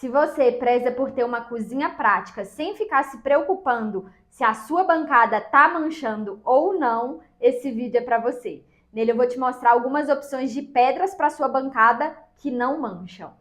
Se você preza por ter uma cozinha prática sem ficar se preocupando se a sua bancada tá manchando ou não, esse vídeo é para você. Nele eu vou te mostrar algumas opções de pedras para sua bancada que não mancham.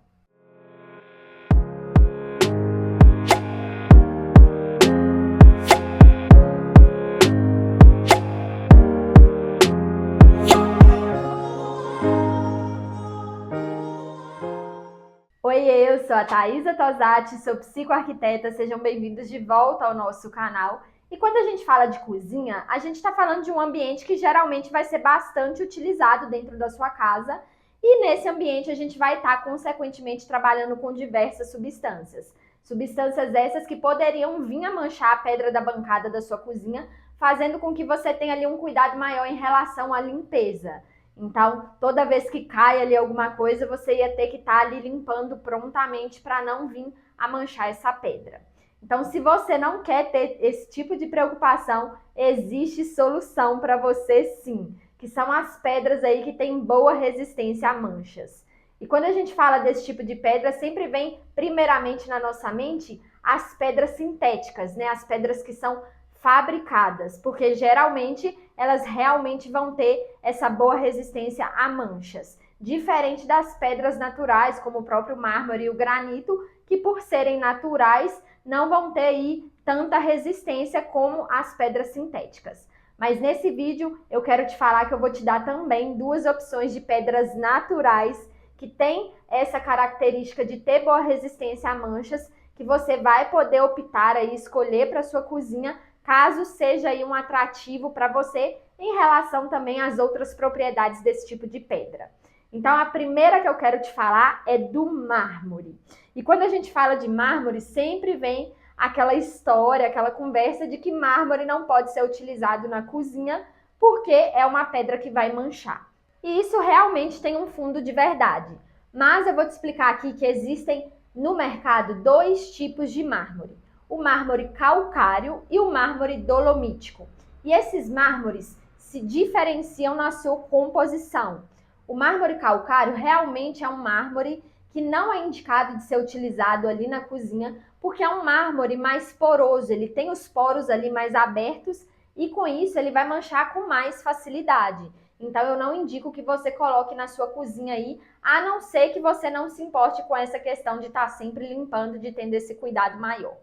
Oi, eu sou a Thaisa Tosati, sou psicoarquiteta, sejam bem-vindos de volta ao nosso canal. E quando a gente fala de cozinha, a gente está falando de um ambiente que geralmente vai ser bastante utilizado dentro da sua casa, e nesse ambiente a gente vai estar consequentemente trabalhando com diversas substâncias. Substâncias essas que poderiam vir a manchar a pedra da bancada da sua cozinha, fazendo com que você tenha ali um cuidado maior em relação à limpeza. Então, toda vez que cai ali alguma coisa, você ia ter que estar ali limpando prontamente para não vir a manchar essa pedra. Então, se você não quer ter esse tipo de preocupação, existe solução para você sim, que são as pedras aí que têm boa resistência a manchas. E quando a gente fala desse tipo de pedra, sempre vem primeiramente na nossa mente as pedras sintéticas, né? As pedras que são fabricadas, porque geralmente elas realmente vão ter essa boa resistência a manchas, diferente das pedras naturais, como o próprio mármore e o granito, que por serem naturais não vão ter aí tanta resistência como as pedras sintéticas. Mas nesse vídeo eu quero te falar que eu vou te dar também duas opções de pedras naturais que têm essa característica de ter boa resistência a manchas, que você vai poder optar aí, escolher para sua cozinha, caso seja aí um atrativo para você em relação também às outras propriedades desse tipo de pedra. Então, a primeira que eu quero te falar é do mármore. E quando a gente fala de mármore, sempre vem aquela história, aquela conversa de que mármore não pode ser utilizado na cozinha porque é uma pedra que vai manchar. E isso realmente tem um fundo de verdade. Mas eu vou te explicar aqui que existem no mercado dois tipos de mármore: o mármore calcário e o mármore dolomítico. E esses mármores se diferenciam na sua composição. O mármore calcário realmente é um mármore que não é indicado de ser utilizado ali na cozinha, porque é um mármore mais poroso, ele tem os poros ali mais abertos e com isso ele vai manchar com mais facilidade. Então eu não indico que você coloque na sua cozinha aí, a não ser que você não se importe com essa questão de estar sempre limpando, de ter esse cuidado maior.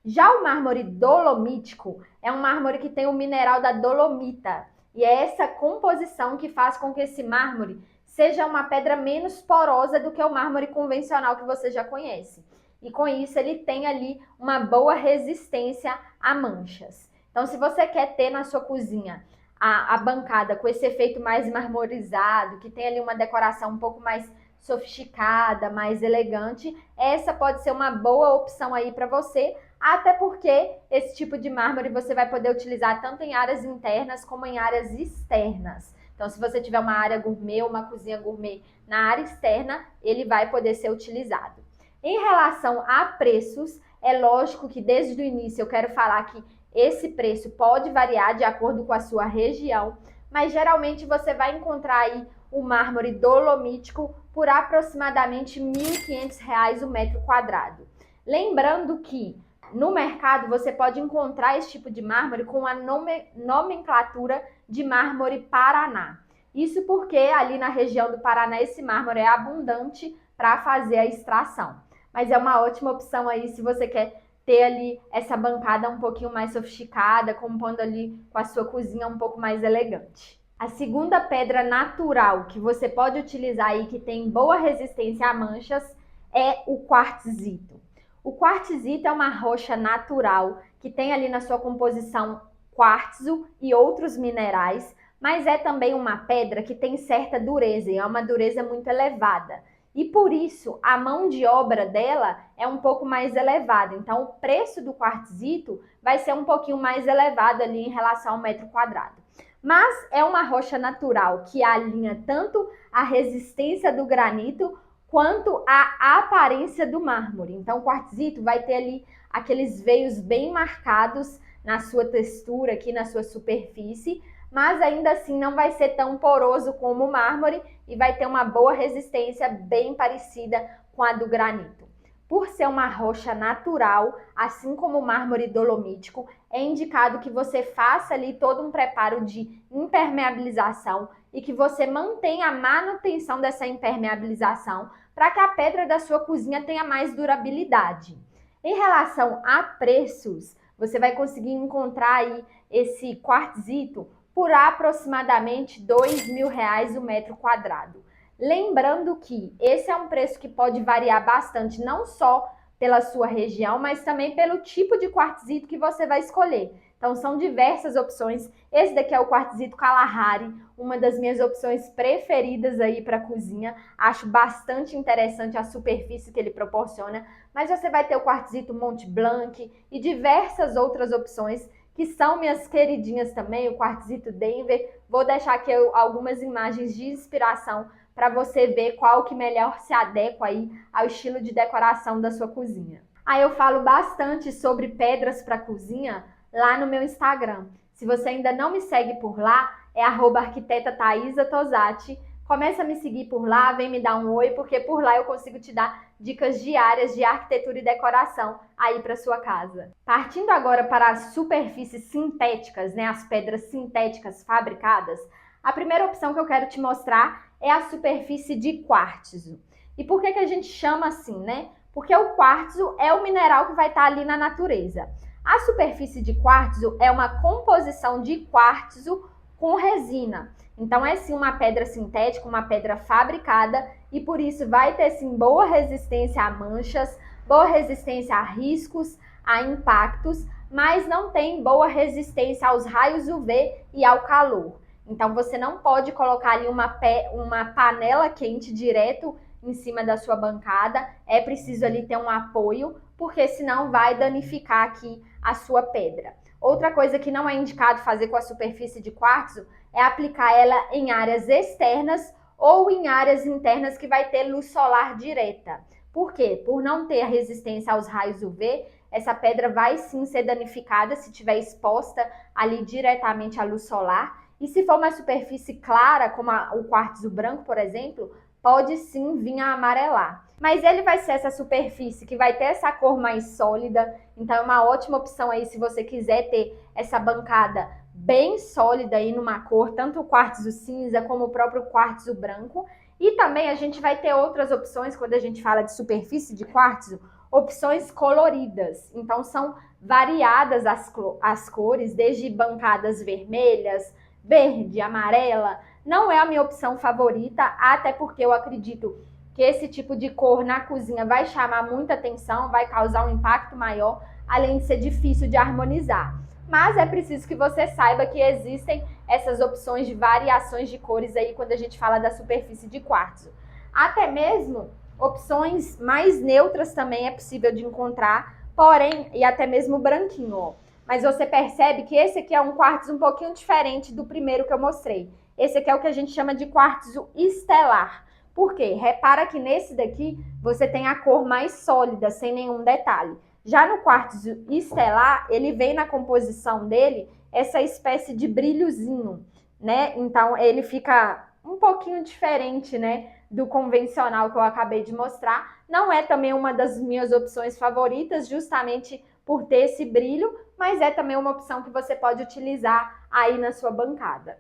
Já o mármore dolomítico é um mármore que tem o mineral da dolomita, e é essa composição que faz com que esse mármore seja uma pedra menos porosa do que o mármore convencional que você já conhece. E com isso ele tem ali uma boa resistência a manchas. Então, se você quer ter na sua cozinha a bancada com esse efeito mais marmorizado, que tem ali uma decoração um pouco mais sofisticada, mais elegante, essa pode ser uma boa opção aí para você, até porque esse tipo de mármore você vai poder utilizar tanto em áreas internas como em áreas externas. Então, se você tiver uma área gourmet, uma cozinha gourmet na área externa, ele vai poder ser utilizado. Em relação a preços, é lógico que desde o início eu quero falar que esse preço pode variar de acordo com a sua região, mas geralmente você vai encontrar aí o mármore dolomítico por aproximadamente R$ 1.500 o metro quadrado. Lembrando que no mercado você pode encontrar esse tipo de mármore com a nomenclatura de mármore Paraná. Isso porque ali na região do Paraná esse mármore é abundante para fazer a extração. Mas é uma ótima opção aí se você quer ter ali essa bancada um pouquinho mais sofisticada, compondo ali com a sua cozinha um pouco mais elegante. A segunda pedra natural que você pode utilizar aí, que tem boa resistência a manchas, é o quartzito. O quartzito é uma rocha natural que tem ali na sua composição quartzo e outros minerais, mas é também uma pedra que tem certa dureza e é uma dureza muito elevada. E por isso a mão de obra dela é um pouco mais elevada. Então o preço do quartzito vai ser um pouquinho mais elevado ali em relação ao metro quadrado. Mas é uma rocha natural que alinha tanto a resistência do granito quanto a aparência do mármore. Então o quartzito vai ter ali aqueles veios bem marcados na sua textura, aqui na sua superfície, mas ainda assim não vai ser tão poroso como o mármore e vai ter uma boa resistência bem parecida com a do granito. Por ser uma rocha natural, assim como o mármore dolomítico, é indicado que você faça ali todo um preparo de impermeabilização e que você mantenha a manutenção dessa impermeabilização para que a pedra da sua cozinha tenha mais durabilidade. Em relação a preços, você vai conseguir encontrar aí esse quartzito por aproximadamente R$ 2.000 o metro quadrado. Lembrando que esse é um preço que pode variar bastante, não só pela sua região, mas também pelo tipo de quartzito que você vai escolher. Então são diversas opções. Esse daqui é o quartzito Kalahari, uma das minhas opções preferidas aí para cozinha. Acho bastante interessante a superfície que ele proporciona, mas você vai ter o quartzito Mont Blanc e diversas outras opções que são minhas queridinhas também, o quartzito Denver. Vou deixar aqui algumas imagens de inspiração para você ver qual que melhor se adequa aí ao estilo de decoração da sua cozinha. Aí eu falo bastante sobre pedras para cozinha lá no meu Instagram. Se você ainda não me segue por lá, é @arquiteta Thaisa Tosatti. Começa a me seguir por lá, vem me dar um oi, porque por lá eu consigo te dar dicas diárias de arquitetura e decoração aí para sua casa. Partindo agora para as superfícies sintéticas, né, as pedras sintéticas fabricadas, a primeira opção que eu quero te mostrar é a superfície de quartzo. E por que a gente chama assim, né? Porque o quartzo é o mineral que vai estar ali na natureza. A superfície de quartzo é uma composição de quartzo com resina. Então é sim uma pedra sintética, uma pedra fabricada, e por isso vai ter sim boa resistência a manchas, boa resistência a riscos, a impactos, mas não tem boa resistência aos raios UV e ao calor. Então você não pode colocar ali uma panela quente direto em cima da sua bancada, é preciso ali ter um apoio, porque senão vai danificar aqui a sua pedra. Outra coisa que não é indicado fazer com a superfície de quartzo é aplicar ela em áreas externas ou em áreas internas que vai ter luz solar direta. Por quê? Por não ter resistência aos raios UV, essa pedra vai sim ser danificada se estiver exposta ali diretamente à luz solar. E se for uma superfície clara, como o quartzo branco, por exemplo, pode sim vir a amarelar. Mas ele vai ser essa superfície que vai ter essa cor mais sólida, então é uma ótima opção aí se você quiser ter essa bancada bem sólida aí numa cor, tanto o quartzo cinza como o próprio quartzo branco. E também a gente vai ter outras opções quando a gente fala de superfície de quartzo, opções coloridas. Então são variadas as cores, desde bancadas vermelhas, verde, amarela. Não é a minha opção favorita, até porque eu acredito que esse tipo de cor na cozinha vai chamar muita atenção, vai causar um impacto maior, além de ser difícil de harmonizar. Mas é preciso que você saiba que existem essas opções de variações de cores aí quando a gente fala da superfície de quartzo. Até mesmo opções mais neutras também é possível de encontrar, porém, e até mesmo branquinho, ó. Mas você percebe que esse aqui é um quartzo um pouquinho diferente do primeiro que eu mostrei. Esse aqui é o que a gente chama de quartzo estelar. Por quê? Repara que nesse daqui você tem a cor mais sólida, sem nenhum detalhe. Já no quartzo estelar, ele vem na composição dele essa espécie de brilhozinho, né? Então ele fica um pouquinho diferente, né, do convencional que eu acabei de mostrar. Não é também uma das minhas opções favoritas, justamente por ter esse brilho, mas é também uma opção que você pode utilizar aí na sua bancada.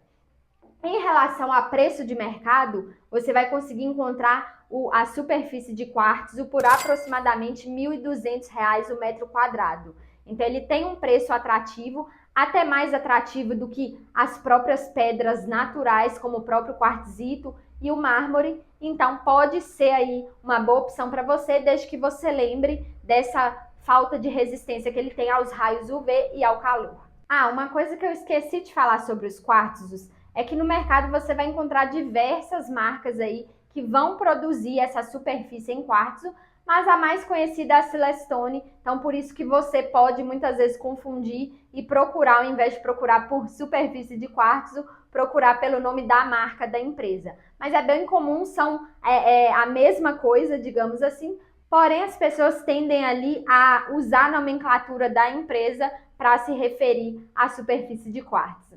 Em relação a preço de mercado, você vai conseguir encontrar a superfície de quartzo por aproximadamente R$ 1.200 o metro quadrado. Então ele tem um preço atrativo, até mais atrativo do que as próprias pedras naturais, como o próprio quartzito e o mármore. Então pode ser aí uma boa opção para você, desde que você lembre dessa falta de resistência que ele tem aos raios UV e ao calor. Ah, uma coisa que eu esqueci de falar sobre os quartzos é que no mercado você vai encontrar diversas marcas aí que vão produzir essa superfície em quartzo, mas a mais conhecida é a Silestone, então por isso que você pode muitas vezes confundir e procurar, ao invés de procurar por superfície de quartzo, procurar pelo nome da marca da empresa. Mas é bem comum, são a mesma coisa, digamos assim, porém as pessoas tendem ali a usar a nomenclatura da empresa para se referir à superfície de quartzo.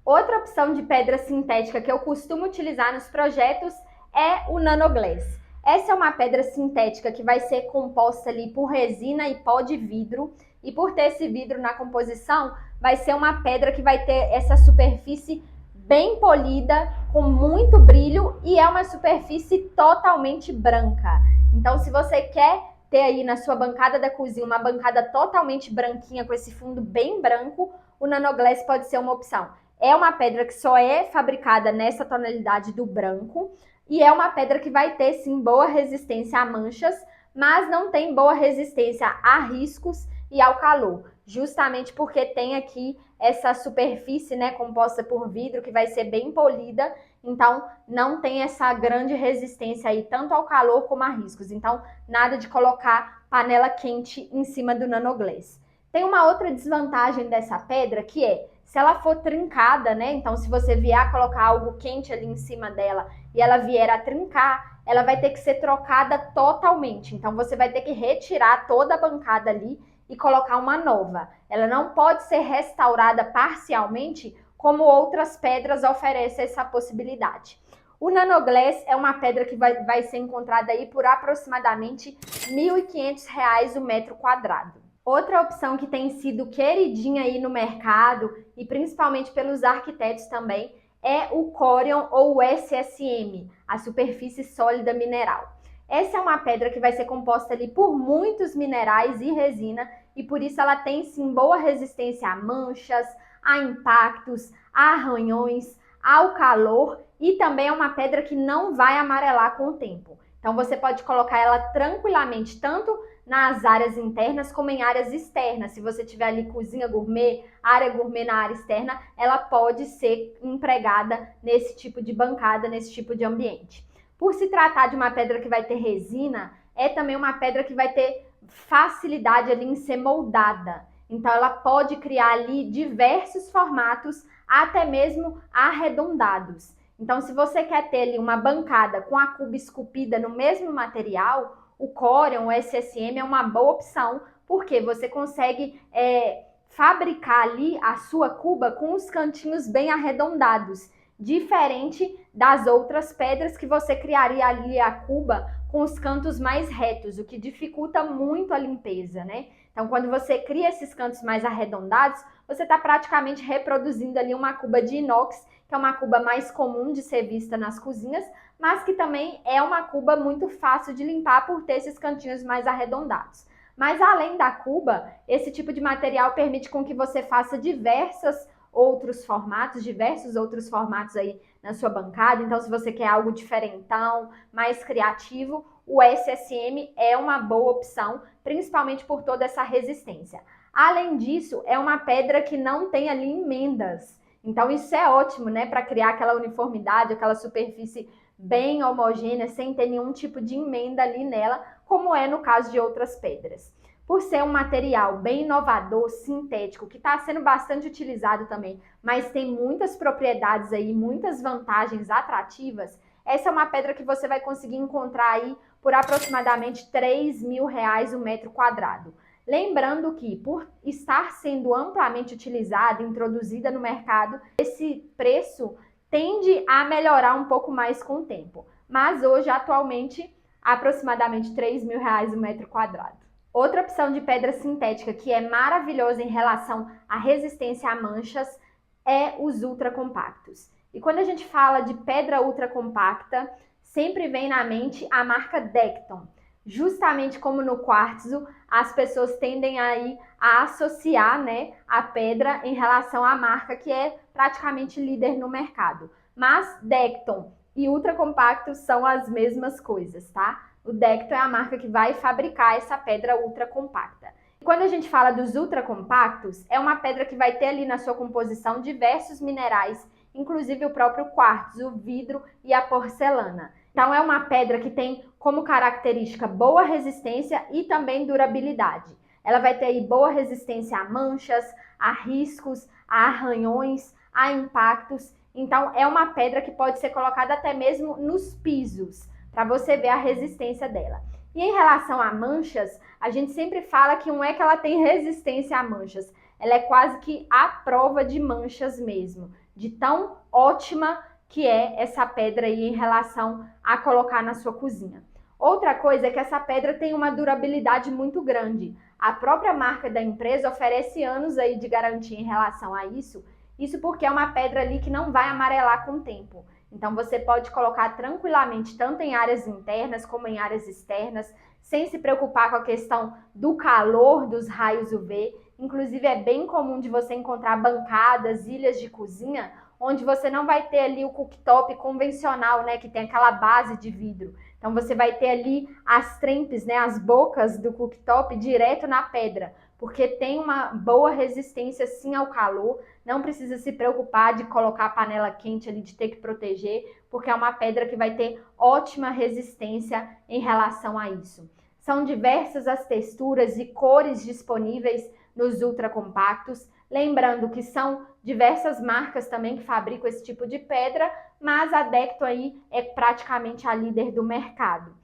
Outra opção de pedra sintética que eu costumo utilizar nos projetos é o nanoglass. Essa é uma pedra sintética que vai ser composta ali por resina e pó de vidro, e por ter esse vidro na composição, vai ser uma pedra que vai ter essa superfície bem polida, com muito brilho, e é uma superfície totalmente branca. Então, se você quer ter aí na sua bancada da cozinha uma bancada totalmente branquinha, com esse fundo bem branco, o Nanoglass pode ser uma opção. É uma pedra que só é fabricada nessa tonalidade do branco, e é uma pedra que vai ter sim boa resistência a manchas, mas não tem boa resistência a riscos e ao calor, justamente porque tem aqui essa superfície, né, composta por vidro, que vai ser bem polida, então não tem essa grande resistência aí tanto ao calor como a riscos. Então nada de colocar panela quente em cima do Nanoglass. Tem uma outra desvantagem dessa pedra, que é se ela for trincada, né? Então, se você vier a colocar algo quente ali em cima dela e ela vier a trincar, ela vai ter que ser trocada totalmente. Então, você vai ter que retirar toda a bancada ali e colocar uma nova. Ela não pode ser restaurada parcialmente, como outras pedras oferecem essa possibilidade. O Nanoglass é uma pedra que vai ser encontrada aí por aproximadamente R$ 1.500 o metro quadrado. Outra opção que tem sido queridinha aí no mercado, e principalmente pelos arquitetos também, é o Corian ou o SSM, a superfície sólida mineral. Essa é uma pedra que vai ser composta ali por muitos minerais e resina, e por isso ela tem sim boa resistência a manchas, a impactos, a arranhões, ao calor, e também é uma pedra que não vai amarelar com o tempo. Então você pode colocar ela tranquilamente, tanto nas áreas internas como em áreas externas. Se você tiver ali cozinha gourmet, área gourmet na área externa, ela pode ser empregada nesse tipo de bancada, nesse tipo de ambiente. Por se tratar de uma pedra que vai ter resina, é também uma pedra que vai ter facilidade ali em ser moldada. Então ela pode criar ali diversos formatos, até mesmo arredondados. Então, se você quer ter ali uma bancada com a cuba esculpida no mesmo material, o Corian, o SSM é uma boa opção, porque você consegue fabricar ali a sua cuba com os cantinhos bem arredondados, diferente das outras pedras que você criaria ali a cuba com os cantos mais retos, o que dificulta muito a limpeza, né? Então, quando você cria esses cantos mais arredondados, você está praticamente reproduzindo ali uma cuba de inox, que é uma cuba mais comum de ser vista nas cozinhas, mas que também é uma cuba muito fácil de limpar por ter esses cantinhos mais arredondados. Mas além da cuba, esse tipo de material permite com que você faça diversos outros formatos aí na sua bancada. Então, se você quer algo diferentão, mais criativo, o SSM é uma boa opção, principalmente por toda essa resistência. Além disso, é uma pedra que não tem ali emendas. Então, isso é ótimo, né, para criar aquela uniformidade, aquela superfície bem homogênea, sem ter nenhum tipo de emenda ali nela, como é no caso de outras pedras. Por ser um material bem inovador, sintético, que está sendo bastante utilizado também, mas tem muitas propriedades aí, muitas vantagens atrativas, essa é uma pedra que você vai conseguir encontrar aí por aproximadamente R$ 3.000 o metro quadrado. Lembrando que, por estar sendo amplamente utilizada, introduzida no mercado, esse preço tende a melhorar um pouco mais com o tempo. Mas hoje, atualmente, aproximadamente R$ 3.000 o metro quadrado. Outra opção de pedra sintética que é maravilhosa em relação à resistência a manchas é os ultra compactos. E quando a gente fala de pedra ultra compacta, sempre vem na mente a marca Decton. Justamente como no quartzo, as pessoas tendem aí a associar, né, a pedra em relação à marca que é praticamente líder no mercado. Mas Decton e ultra compacto são as mesmas coisas, tá? O Decton é a marca que vai fabricar essa pedra ultra compacta. E quando a gente fala dos ultra compactos, é uma pedra que vai ter ali na sua composição diversos minerais, inclusive o próprio quartzo, o vidro e a porcelana. Então é uma pedra que tem como característica boa resistência e também durabilidade. Ela vai ter aí boa resistência a manchas, a riscos, a arranhões, a impactos. Então é uma pedra que pode ser colocada até mesmo nos pisos, para você ver a resistência dela. E em relação a manchas, a gente sempre fala que não é que ela tem resistência a manchas, ela é quase que a prova de manchas mesmo, de tão ótima que é essa pedra aí em relação a colocar na sua cozinha. Outra coisa é que essa pedra tem uma durabilidade muito grande. A própria marca da empresa oferece anos aí de garantia em relação a isso. Isso porque é uma pedra ali que não vai amarelar com o tempo. Então você pode colocar tranquilamente tanto em áreas internas como em áreas externas, sem se preocupar com a questão do calor dos raios UV. Inclusive é bem comum de você encontrar bancadas, ilhas de cozinha, onde você não vai ter ali o cooktop convencional, né, que tem aquela base de vidro. Então você vai ter ali as trempes, né, as bocas do cooktop direto na pedra, porque tem uma boa resistência sim ao calor. Não precisa se preocupar de colocar a panela quente ali, de ter que proteger, porque é uma pedra que vai ter ótima resistência em relação a isso. São diversas as texturas e cores disponíveis nos ultra compactos. Lembrando que são diversas marcas também que fabricam esse tipo de pedra, mas a Decto aí é praticamente a líder do mercado.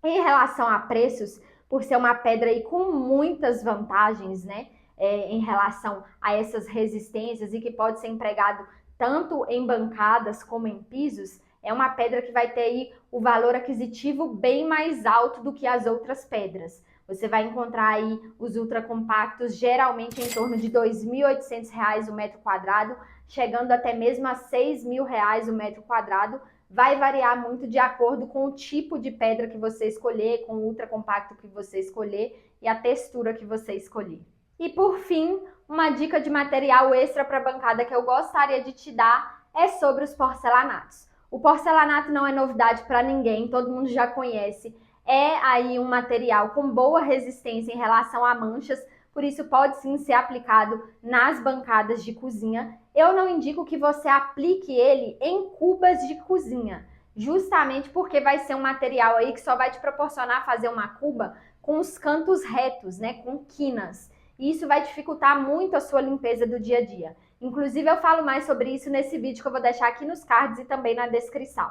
Em relação a preços, por ser uma pedra aí com muitas vantagens, né, em relação a essas resistências e que pode ser empregado tanto em bancadas como em pisos, é uma pedra que vai ter aí o valor aquisitivo bem mais alto do que as outras pedras. Você vai encontrar aí os ultra compactos geralmente em torno de R$ 2.800 o metro quadrado, chegando até mesmo a R$ 6.000 o metro quadrado. Vai variar muito de acordo com o tipo de pedra que você escolher, com o ultra compacto que você escolher e a textura que você escolher. E por fim, uma dica de material extra para bancada que eu gostaria de te dar é sobre os porcelanatos. O porcelanato não é novidade para ninguém, todo mundo já conhece. É aí um material com boa resistência em relação a manchas, por isso pode sim ser aplicado nas bancadas de cozinha. Eu não indico que você aplique ele em cubas de cozinha, justamente porque vai ser um material aí que só vai te proporcionar fazer uma cuba com os cantos retos, né, com quinas. E isso vai dificultar muito a sua limpeza do dia a dia. Inclusive eu falo mais sobre isso nesse vídeo que eu vou deixar aqui nos cards e também na descrição.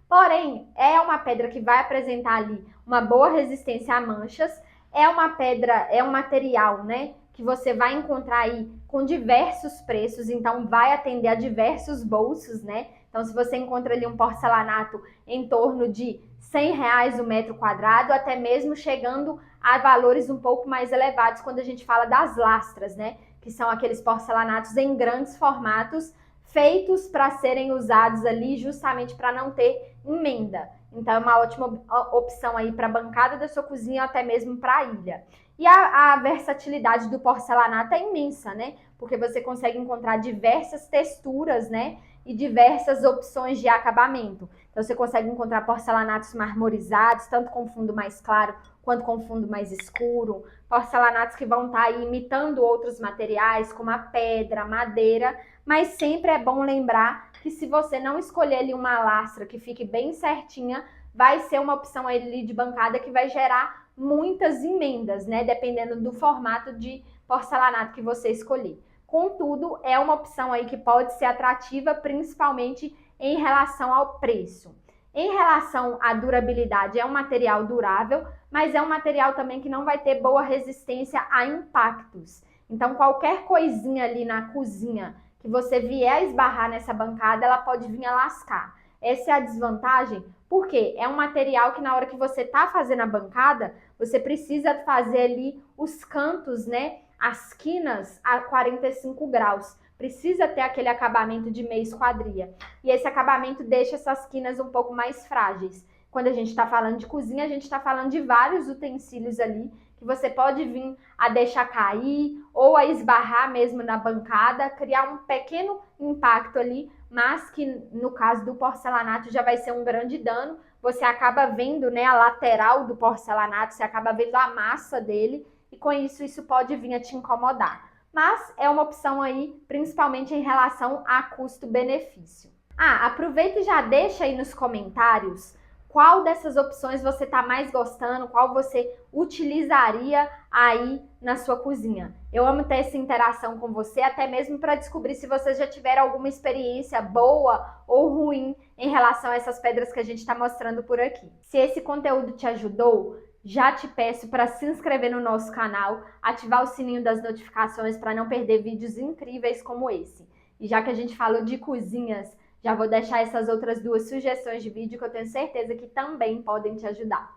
Porém, é uma pedra que vai apresentar ali uma boa resistência a manchas, é uma pedra, é um material, né, que você vai encontrar aí com diversos preços, então vai atender a diversos bolsos, né? Então, se você encontra ali um porcelanato em torno de R$ 100 o metro quadrado, até mesmo chegando a valores um pouco mais elevados quando a gente fala das lastras, né? Que são aqueles porcelanatos em grandes formatos, feitos para serem usados ali justamente para não ter emenda. Então é uma ótima opção aí para a bancada da sua cozinha ou até mesmo para a ilha. E a versatilidade do porcelanato é imensa, né? Porque você consegue encontrar diversas texturas, né? E diversas opções de acabamento. Então você consegue encontrar porcelanatos marmorizados, tanto com fundo mais claro quanto com fundo mais escuro. Porcelanatos que vão estar aí imitando outros materiais, como a pedra, a madeira. Mas sempre é bom lembrar que se você não escolher ali uma lastra que fique bem certinha, vai ser uma opção ali de bancada que vai gerar muitas emendas, né? Dependendo do formato de porcelanato que você escolher. Contudo, é uma opção aí que pode ser atrativa, principalmente em relação ao preço. Em relação à durabilidade, é um material durável, mas é um material também que não vai ter boa resistência a impactos. Então, qualquer coisinha ali na cozinha que você vier a esbarrar nessa bancada, ela pode vir a lascar. Essa é a desvantagem, porque é um material que na hora que você tá fazendo a bancada, você precisa fazer ali os cantos, né, as quinas a 45 graus. Precisa ter aquele acabamento de meia esquadria. E esse acabamento deixa essas quinas um pouco mais frágeis. Quando a gente está falando de cozinha, a gente está falando de vários utensílios ali que você pode vir a deixar cair ou a esbarrar mesmo na bancada, criar um pequeno impacto ali, mas que no caso do porcelanato já vai ser um grande dano. Você acaba vendo, né, a lateral do porcelanato, você acaba vendo a massa dele e com isso pode vir a te incomodar. Mas é uma opção aí, principalmente em relação a custo-benefício. Aproveita e já deixa aí nos comentários qual dessas opções você está mais gostando, qual você utilizaria aí na sua cozinha. Eu amo ter essa interação com você, até mesmo para descobrir se vocês já tiveram alguma experiência boa ou ruim em relação a essas pedras que a gente está mostrando por aqui. Se esse conteúdo te ajudou, já te peço para se inscrever no nosso canal, ativar o sininho das notificações para não perder vídeos incríveis como esse. E já que a gente falou de cozinhas, já vou deixar essas outras duas sugestões de vídeo que eu tenho certeza que também podem te ajudar.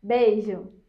Beijo!